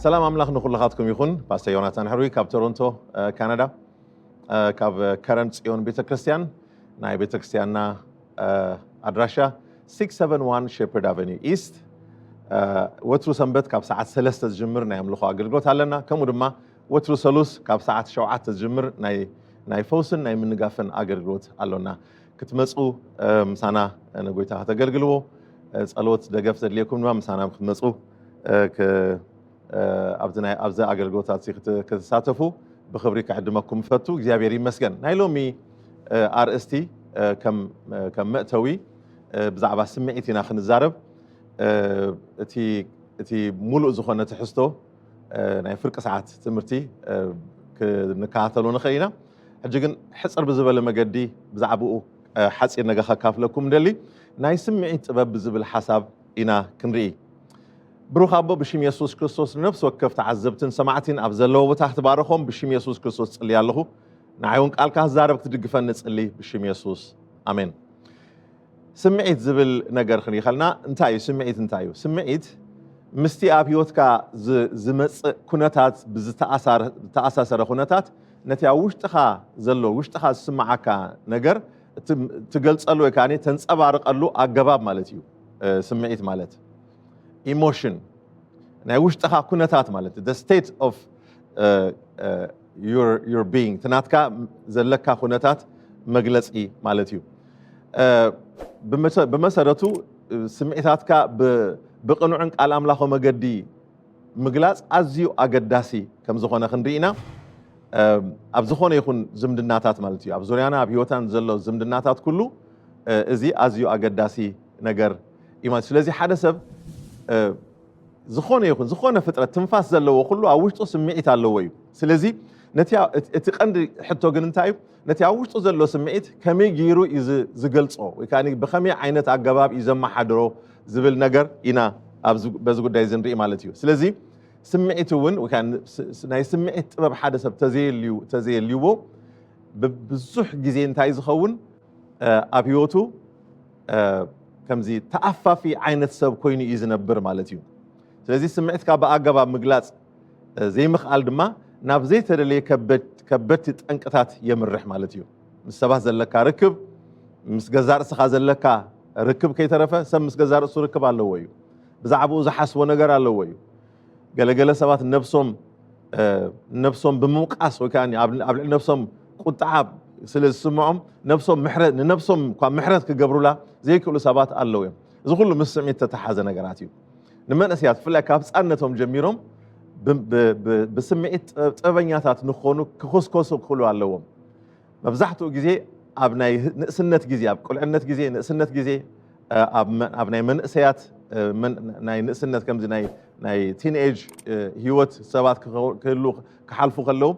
سلام أملاك نقول لخاتكم يخون باستر يوناتان هروي كاب تورونتو كندا كاب كرنت يون بيت كريستيان ناي بيت كريستياننا أدراشة 671 شيبرد أفنيو إيست وترو سنبت كاب ساعات 3 تجمر ناي أملاك أقرقوت هلنا كم ودما وترو سلوس كاب ساعات 7 تجمر ناي فوسن ناي من نقافن أقرقوت هلنا كتمسؤو مسانا نقولتها هتقرقلو سألوت دقفت ليكم ما مسانا كتمسؤو أبزا أقرقوتات كتساتفو بخبري كعدمكم فتو جابيري مسكن نايلومي RST كم مأتوي بزعبا سمعيتنا خن الزارب تي ملؤ زخونة تحستو ناي فرق ساعات تمرتي كنكاتلو نخينا حجيقن حصر بزبل مقدي بزعبو حصير نغاخا كافلكم دلي ناي سمعيت بزبل حساب إنا كنري بروح أبو بشيم يسوع كريستوس نفس وكفت عذبتن سمعتين أبزلوا وتحت بارخهم بشيم يسوع كريستوس اللي الله نعيون قال كهزارب تدقفن اللي بشيم يسوع آمين سمعت زبل نجار خلي خلنا انتايو سمعت مستي أبيوت كا زمس كناتات تأساس كناتات نتياوش تخا زلوا وش تخا سمعك نجار تقلص قالوا كاني تنصبارق قالوا أجباب مالتيو سمعت مالت emotion ناوش تخا كنتات مالت the state of your being تناتكا زلكا كنتات مجلسي مالتيو بمسارته سمعتاتكا بقنوعن قال أملاخو مجدي مجلس أزيو أقداسي كم زخونا خندرينا أبزخونا يكون زمدناتات مالتيو أبزوريانا أبيوتان زلو زمدناتات كله إزي أزيو أقداسي نجر إيمان سلازي حدث زخونه فترة تنفاس زلوا وكله عوشتو سمعت علوي سلازي نتيا اتقند حتى جنتايب نتيا عوشتو زلوا سمعت كمي جيرو زقلصو وكاني بخمي عينت عقباب يزم حدرو زبل نجر إنا بزقو دايزن ري مالتيو سلازي سمعت ون وكان ناي سمعت باب حدث تزيليو بزح جزين تايز خون أبيوتو كمزي تأفى عينة سب كويني يزنبر مالتيو سلازي سمعت كابا أقبا مقلاص زي مخال دما نابزيت اللي كبت تنقطات يمرح مالتيو مسباه زلكا ركب مسغزار سخا زلكا ركب كي ترفه سم مسغزار سو ركب الله ويو بزعبو زحسو ነገር አለው ወይ ገለገለ ሰባት ነፍሶም በመውቃስ ወካኒ አብል ነፍሶም ቁጣብ ስለስሙም ነፍሶም ምሕረት ነፍሶም እንኳን ምሕረት ከገብሩላ ዘይክሉ ሰባት አለው እዚ ሁሉ መስሚት ተተሓዘ ነገራት እዩ ንመንእስያት ፍላይ ካብ ህፃነቶም ጀሚሮም በስሚት ጥበኛታት ንኾኑ ክኹስኮስ ክሉ ኣለዎም መብዛሕትኡ ግዜ ኣብ ናይ ንእስነት ግዜ ኣብ ቁልዕነት ግዜ ንእስነት ግዜ ኣብ ናይ መንእስያት ናይ ንእስነት ከምዚ ናይ ቲንኤጅ ህይወት ሰባት ክህሉ ክሓልፉ ከለው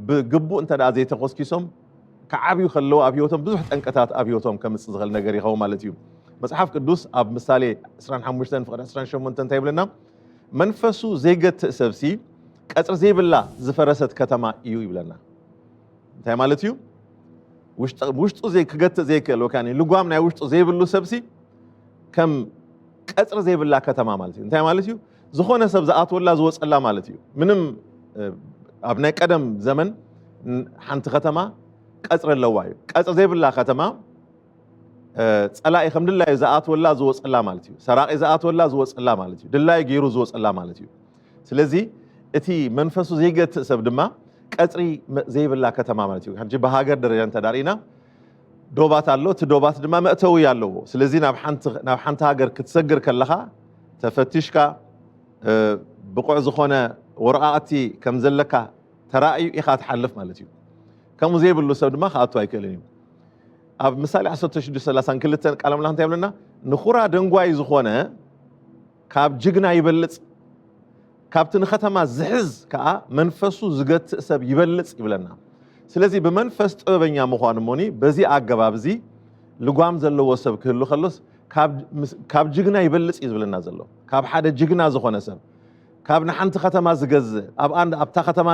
ብግቡእ እንተዳ ዘይተኾስኪሶም كعابيو خلوا أبيوتهم بزح تنكتات أبيوتهم كم استزغل نجاري خو مالتيو مصحف قدوس أب مثالي سران حموشتن فقط سران شمونتن تايب لنا منفسو زيجت سبسي كأسر زي بالله زفرست كتما إيو يبلنا تايب مالتيو وشتو زي كجت زي كلو كاني لقوامنا وشتو زي بالله سبسي كم كأسر زي بالله كتما مالتيو تايب مالتيو زخونة سبزات ولا زوج الله مالتيو منهم أبناء قدم زمن حنت ختما قصر اللواي قصر زي بالله ختما صلاة الحمد لله زات ولا زوص الله مالتيو سراق زات ولا زوص الله مالتيو دلاي غيرو زوص الله مالتيو ስለዚህ እቲ መንፈሱ ዘይገት ሰብ ድማ ቀጽሪ ዘይ بالله ከተማ ማለት እዩ እንጂ በሃገር ደረጃ ተዳሪና ዶባት አለው ትዶባት ድማ መእተው ያለው ስለዚህ ናብ ሓንቲ ሃገር ክትሰግር ከለኻ ተፈቲሽካ ብቁዕ ዝኾነ ወርቃቲ ከም ዘለካ ተራእዩ ኢኻ ትሐልፍ ማለት እዩ كم زي بالله سب ما خاطوا يكلني أب مثال 16 كلتن قالم لهم تيابلنا نخورا دنقواي زخونه كاب جغنا يبلص كابتن ختما زحز كا منفسو زغت سب يبلص يبلنا ስለዚህ በመንፈስ ጥበበኛ መሆን ሞኒ በዚህ አገባብዚ ልጓም ዘለው ወሰብ ክህሉ خلص ካብ ጅግና ይበልጽ ይዝብልና ዘለው ካብ ሓደ ጅግና ዝኾነ ሰብ ካብ ንሓንቲ ከተማ ዝገዝ ኣብ አንድ ኣብታ ከተማ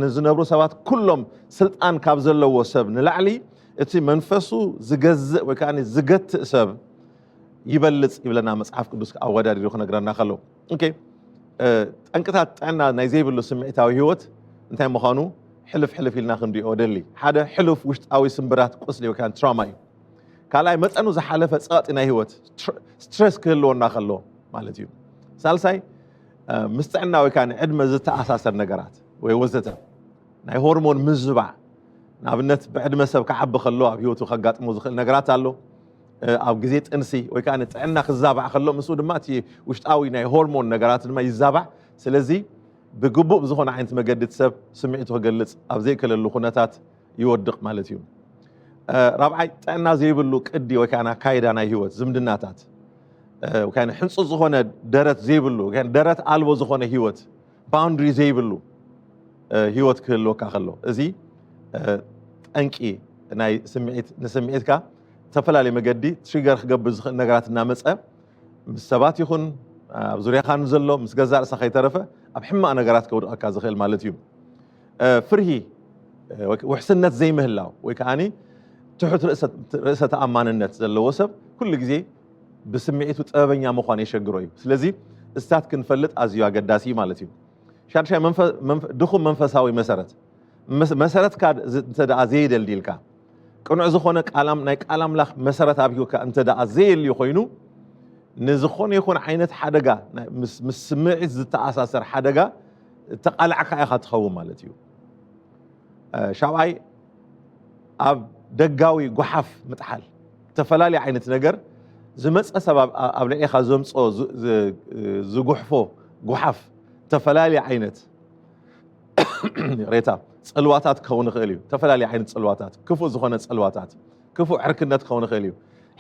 ንዝነብሩ ሰባት ኩሎም ስልጣን ካብ ዘለዎ ሰብ ንላዕሊ እቲ መንፈሱ ዝገዝ ወይ ካኒ ዝገት ሰብ ይበልጽ ይብለና መጽሐፍ ቅዱስ አወዳዲሩ ክነግረና ከለው ኦኬ ጠንቅታት ጥዕና ናይ ዘይብሉ ስምዒታዊ ህይወት እንታይ ምዃኑ ሕልፍ ኢልና ክንሪኦ ደሊ ሓደ ሕልፍ ውሽጣዊ ስምብራት ቁስሊ ወይ ከዓ ትራማ እዩ ካልኣይ መጠኑ ዝሓለፈ ጸቕጢ ናይ ህይወት ስትረስ ክህልወና ከሎ ማለት እዩ ሳልሳይ ምስ ጥዕና ወይ ከዓ ዕድመ ዝተኣሳሰር ነገራት ወይ ወዘተ ናይ ሆርሞን ምዝባዕ ንኣብነት ብዕድመ ሰብ ክዓቢ ከሎ ኣብ ህይወቱ ከጋጥሞ ዝኽእል ነገራት ኣሎ ኣብ ግዜ ጥንሲ ወይ ከዓ ጥዕና ክዛባዕ ከሎ ምስኡ ድማ እቲ ውሽጣዊ ናይ ሆርሞን ነገራት ድማ ይዛባዕ ስለዚ ብግቡእ ዝኾነ ዓይነት መገዲ ሰብ ስምዒቱ ክገልጽ ኣብ ዘይከለሉ ኩነታት ይወድቕ ማለት እዩ ራብዓይ ጥዕና ዘይብሉ ቅዲ ወይ ከዓ ካይዳ ናይ ህይወት ዝምድናታት ወይ ከዓ ሕንፁፅ ዝኾነ ደረት ዘይብሉ ወይ ከዓ ደረት ኣልቦ ዝኾነ ህይወት ባውንድሪ ዘይብሉ ህይወት ክህልወካ ከሎ እዚ ጠንቂ ናይ ንስምዒትካ ተፈላለየ መገዲ ትሪገር ክገብር ዝኽእል ነገራት እናመፀ ምስ ሰባት ይኹን ኣብ ዙርያኻ ንዘሎ ምስ ገዛእ ርእስኻ ከይተረፈ ኣብ ሕማቕ ነገራት ከውድቐካ ዝኽእል ማለት እዩ ፍርሂ ውሕስነት ዘይምህላው ወይ ከዓኒ ትሑት ርእሰ ተኣማንነት ዘለዎ ሰብ ኩሉ ግዜ ብስምዒቱ ጥበበኛ ምዃን የሸግሮ እዩ ስለዚ እስታት ክንፈልጥ ኣዝዩ ኣገዳሲ ማለት እዩ ሻድሻይ ድኹም መንፈሳዊ መሰረትካ እንተደኣ ዘይደልዲልካ ቅኑዕ ዝኾነ ናይ ቃል ኣምላኽ መሰረት ኣብ ሂወትካ እንተደኣ ዘየልዩ ኮይኑ ንዝኾነ ይኹን ዓይነት ሓደጋ ምስ ስምዒት ዝተኣሳሰር ሓደጋ ተቃልዓካ ኢኻ ትኸውን ማለት እዩ ሻብዓይ ኣብ ደጋዊ ጓሓፍ ምጥሓል ተፈላለየ ዓይነት ነገር ዝመፀ ሰብ ኣብ ልዕሊኻ ዘምፆ ዝጉሕፎ ጓሓፍ ተፈላለየ ዓይነት ሬታ ፀልዋታት ክኸውን ይኽእል እዩ ተፈላለየ ዓይነት ፀልዋታት ክፉእ ዝኾነ ፀልዋታት ክፉእ ዕርክነት ክኸውን ይኽእል እዩ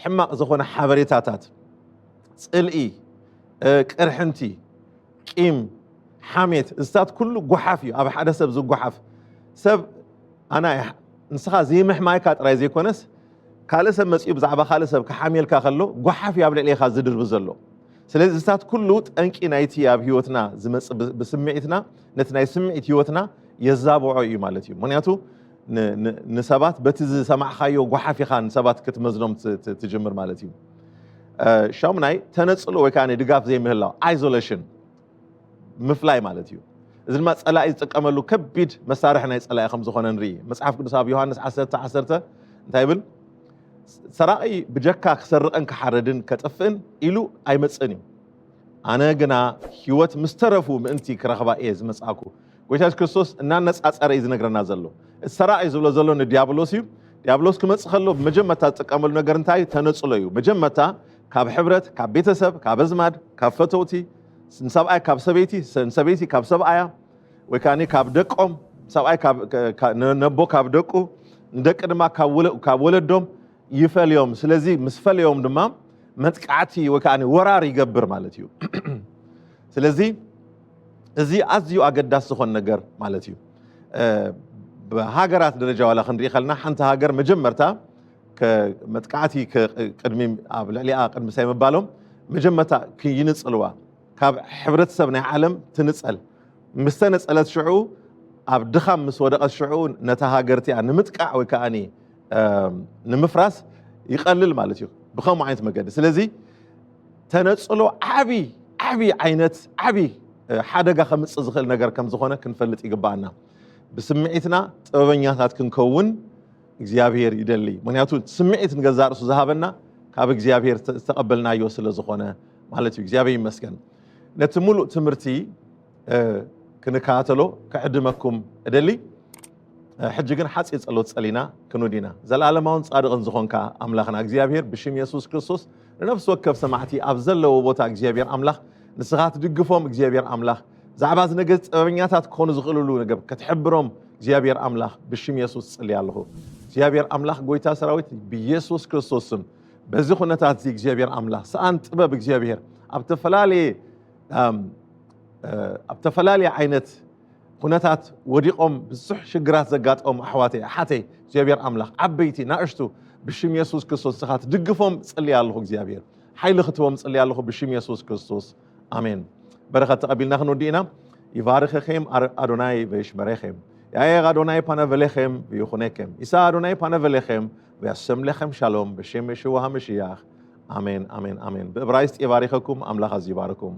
ሕማቕ ዝኾነ ሓበሬታታት ፅልኢ ቅርሕንቲ ቂም ሓሜት እዝታት ኩሉ ጓሓፍ እዩ ኣብ ሓደ ሰብ ዝጓሓፍ ሰብ ኣና ንስኻ ዘይምሕማይካ ጥራይ ዘይኮነስ ካልእ ሰብ መፅኡ ብዛዕባ ካልእ ሰብ ክሓሜልካ ከሎ ጓሓፍ እዩ ኣብ ልዕሊኻ ዝድርቢ ዘሎ ስለዚ እዝታት ኩሉ ጠንቂ ናይቲ ኣብ ሂወትና ዝመፅእ ብስምዒትና ነቲ ናይ ስምዒት ሂወትና የዛብዖ እዩ ማለት እዩ ምክንያቱ ንሰባት በቲ ዝሰማዕኻዮ ጓሓፍ ኢኻ ንሰባት ክትመዝኖም ትጅምር ማለት እዩ ሻሙናይ ተነፅሎ ወይ ከዓ ድጋፍ ዘይምህላው አይዞሌሽን ምፍላይ ማለት እዩ እዚ ድማ ፀላኢ ዝጥቀመሉ ከቢድ መሳርሒ ናይ ፀላኢ ከም ዝኾነ ንርኢ መጽሓፍ ቅዱስ ኣብ ዮሃንስ 10:10 እንታይ ይብል ሰራቂ ብጀካ ክሰርቀን ክሓረድን ከጥፍእን ኢሉ ኣይመፅን እዩ ኣነ ግና ህይወት ምስተረፉ ምእንቲ ክረኽባ እየ ዝመጻኩ ጎይታ ክርስቶስ እናነጻጸረ እዩ ዝነግረና ዘሎ ሰራቂ ዝብሎ ዘሎ ንዲያብሎስ እዩ ዲያብሎስ ክመጽእ ከሎ መጀመርታ ዝጥቀመሉ ነገር እንታይ ተነፅሎ እዩ መጀመርታ ካብ ሕብረት ካብ ቤተሰብ ካብ ኣዝማድ ካብ ፈተውቲ ሰብኣይ ካብ ሰበይቲ ሰበይቲ ካብ ሰብኣያ ወይ ከዓ ካብ ደቆም ሰብኣይ ነቦ ካብ ደቁ ደቂ ድማ ካብ ወለዶም ይፈልዮም ስለዚ ምስ ፈልዮም ድማ መጥቃዕቲ ወይ ከዓ ወራር ይገብር ማለት እዩ ስለዚ እዚ ኣዝዩ ኣገዳሲ ዝኾነ ነገር ማለት እዩ ብሃገራት ደረጃ ዋላ ክንርኢ ከለና ሓንቲ ሃገር መጀመርታ መጥቃዕቲ ቅድሚ ኣብ ልዕሊኣ ቅድሚ ሳይምባሎም መጀመርታ ይንፅልዋ ካብ ሕብረተሰብ ናይ ዓለም ትንፀል ምስ ተነፀለት ሽዑ ኣብ ድኻም ምስ ወደቐት ሽዑ ነታ ሃገርቲኣ ንምጥቃዕ ወይ ከዓ ንምፍራስ ይቀልል ማለት እዩ ብኸምኡ ዓይነት መገዲ ስለዚ ተነፅሎ ዓቢ ዓይነት ሓደጋ ከምፅእ ዝኽእል ነገር ከም ዝኾነ ክንፈልጥ ይግባአና ብስምዒትና ጥበበኛታት ክንከውን እግዚአብሔር ይደሊ ምክንያቱ ስምዒት ንገዛእ ርእሱ ዝሃበና ካብ እግዚአብሔር ዝተቀበልናዮ ስለ ዝኾነ ማለት እዩ እግዚአብሔር ይመስገን ነቲ ሙሉእ ትምህርቲ ክንከታተሎ ክዕድመኩም እደሊ ሕጂ ግን ሓፂር ጸሎት ጸሊና ክንውዲና ዘለዓለማውን ጻድቕን ዝኾንካ ኣምላኽና እግዚአብሔር ብሽም ኢየሱስ ክርስቶስ ንነፍስ ወከፍ ሰማዕቲ ኣብ ዘለዎ ቦታ እግዚአብሔር ኣምላኽ ንስኻ ትድግፎም እግዚአብሔር ኣምላኽ ዛዕባ ዝነገር ጥበበኛታት ክኾኑ ዝኽእልሉ ነገር ክትሕብሮም እግዚአብሔር ኣምላኽ ብሽም ኢየሱስ ጽልይ ኣለኹ እግዚአብሔር ኣምላኽ ጎይታ ሰራዊት ብኢየሱስ ክርስቶስ ስም በዚ ኩነታት እዚ እግዚአብሔር ኣምላኽ ሰኣን ጥበብ እግዚአብሔር ኣብ ተፈላለየ ዓይነት ኩነታት ወዲቆም ብዙሕ ሽግራት ዘጋጥኦም ኣሕዋተይ ኣሓተይ እግዚአብሔር ኣምላኽ ዓበይቲ ናእሽቱ ብሽም ኢየሱስ ክርስቶስ ስኻ ትድግፎም ጽልይ ኣለኹ እግዚአብሔር ሓይሊ ክትቦም ጽልይ ኣለኹ ብሽም ኢየሱስ ክርስቶስ አሜን በረኸት ተቐቢልና ክንወዲእና ይባርኽክም ኣዶናይ וישמרכם יאיר אדוני פניו אליכם ויחונכם יישא אדוני פניו אליכם וישם לכם שלום בשם ישוע המשיח אמן אמן אמן בעברייסט יברככם אמלך אז יברככם